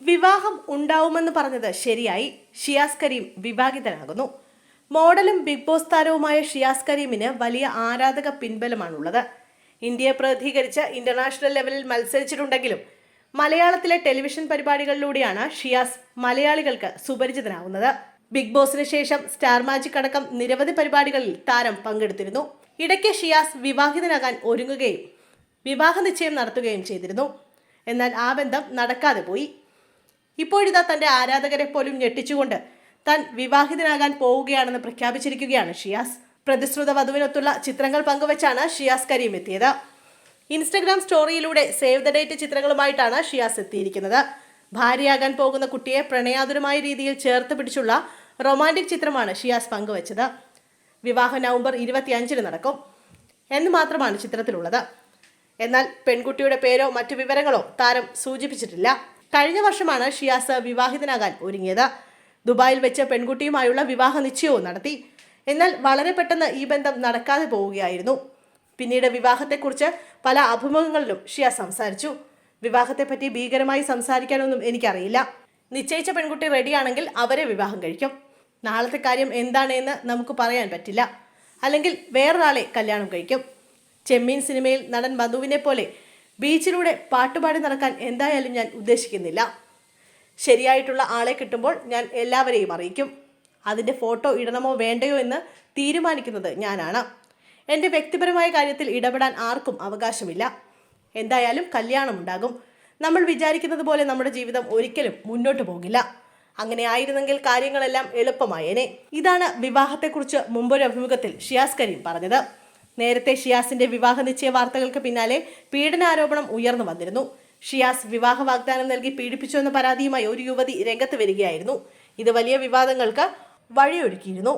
വിവാഹം ഉണ്ടാവുമെന്ന് പറഞ്ഞത് ശരിയായി. ഷിയാസ് കരീം വിവാഹിതനാകുന്നു. മോഡലും ബിഗ് ബോസ് താരവുമായ ഷിയാസ് കരീമിന് വലിയ ആരാധക പിൻബലമാണുള്ളത്. ഇന്ത്യയെ പ്രതിനിധീകരിച്ച് ഇന്റർനാഷണൽ ലെവലിൽ മത്സരിച്ചിട്ടുണ്ടെങ്കിലും മലയാളത്തിലെ ടെലിവിഷൻ പരിപാടികളിലൂടെയാണ് ഷിയാസ് മലയാളികൾക്ക് സുപരിചിതനാവുന്നത്. ബിഗ് ബോസിന് ശേഷം സ്റ്റാർ മാജിക് അടക്കം നിരവധി പരിപാടികളിൽ താരം പങ്കെടുത്തിരുന്നു. ഇടയ്ക്ക് ഷിയാസ് വിവാഹിതനാകാൻ ഒരുങ്ങുകയും വിവാഹ നിശ്ചയം നടത്തുകയും ചെയ്തിരുന്നു. എന്നാൽ ആ ബന്ധം നടക്കാതെ പോയി. ഇപ്പോഴിതാ തന്റെ ആരാധകരെ പോലും ഞെട്ടിച്ചുകൊണ്ട് താൻ വിവാഹിതനാകാൻ പോവുകയാണെന്ന് പ്രഖ്യാപിച്ചിരിക്കുകയാണ് ഷിയാസ്. പ്രതിശ്രുത വധുവിനൊത്തുള്ള ചിത്രങ്ങൾ പങ്കുവച്ചാണ് ഷിയാസ് കരീം എത്തിയത്. ഇൻസ്റ്റഗ്രാം സ്റ്റോറിയിലൂടെ സേവ് ദ ഡേറ്റ് ചിത്രങ്ങളുമായിട്ടാണ് ഷിയാസ് എത്തിയിരിക്കുന്നത്. ഭാര്യയാകാൻ പോകുന്ന കുട്ടിയെ പ്രണയാതുരമായ രീതിയിൽ ചേർത്ത് പിടിച്ചുള്ള റൊമാൻറ്റിക് ചിത്രമാണ് ഷിയാസ് പങ്കുവച്ചത്. വിവാഹം നവംബർ 25 നടക്കും എന്ന് മാത്രമാണ് ചിത്രത്തിലുള്ളത്. എന്നാൽ പെൺകുട്ടിയുടെ പേരോ മറ്റു വിവരങ്ങളോ താരം സൂചിപ്പിച്ചിട്ടില്ല. കഴിഞ്ഞ വർഷമാണ് ഷിയാസ് വിവാഹിതനാകാൻ ഒരുങ്ങിയത്. ദുബായിൽ വെച്ച് പെൺകുട്ടിയുമായുള്ള വിവാഹ നിശ്ചയവും നടത്തി. എന്നാൽ വളരെ പെട്ടെന്ന് ഈ ബന്ധം നടക്കാതെ പോവുകയായിരുന്നു. പിന്നീട് വിവാഹത്തെക്കുറിച്ച് പല അഭിമുഖങ്ങളിലും ഷിയാസ് സംസാരിച്ചു. വിവാഹത്തെപ്പറ്റി ഭീകരമായി സംസാരിക്കാനൊന്നും എനിക്കറിയില്ല. നിശ്ചയിച്ച പെൺകുട്ടി റെഡിയാണെങ്കിൽ അവരെ വിവാഹം കഴിക്കും. നാളത്തെ കാര്യം എന്താണ് എന്ന് നമുക്ക് പറയാൻ പറ്റില്ല. അല്ലെങ്കിൽ വേറൊരാളെ കല്യാണം കഴിക്കും. ചെമ്മീൻ സിനിമയിൽ നടൻ മധുവിനെ പോലെ ബീച്ചിലൂടെ പാട്ടുപാടി നടക്കാൻ എന്തായാലും ഞാൻ ഉദ്ദേശിക്കുന്നില്ല. ശരിയായിട്ടുള്ള ആളെ കിട്ടുമ്പോൾ ഞാൻ എല്ലാവരെയും അറിയിക്കും. അതിൻ്റെ ഫോട്ടോ ഇടണമോ വേണ്ടയോ എന്ന് തീരുമാനിക്കുന്നത് ഞാനാണ്. എൻ്റെ വ്യക്തിപരമായ കാര്യത്തിൽ ഇടപെടാൻ ആർക്കും അവകാശമില്ല. എന്തായാലും കല്യാണമുണ്ടാകും. നമ്മൾ വിചാരിക്കുന്നത് പോലെ നമ്മുടെ ജീവിതം ഒരിക്കലും മുന്നോട്ട് പോകില്ല. അങ്ങനെ ആയിരുന്നെങ്കിൽ കാര്യങ്ങളെല്ലാം എളുപ്പമായേനെ. ഇതാണ് വിവാഹത്തെക്കുറിച്ച് മുമ്പൊരു അഭിമുഖത്തിൽ ഷിയാസ് കരീം പറഞ്ഞത്. നേരത്തെ ഷിയാസിന്റെ വിവാഹ നിശ്ചയ വാർത്തകൾക്ക് പിന്നാലെ പീഡനാരോപണം ഉയർന്നു വന്നിരുന്നു. ഷിയാസ് വിവാഹ വാഗ്ദാനം നൽകി പീഡിപ്പിച്ചുവെന്ന പരാതിയുമായി ഒരു യുവതി രംഗത്ത് വരികയായിരുന്നു. ഇത് വലിയ വിവാദങ്ങൾക്ക് വഴിയൊരുക്കിയിരുന്നു.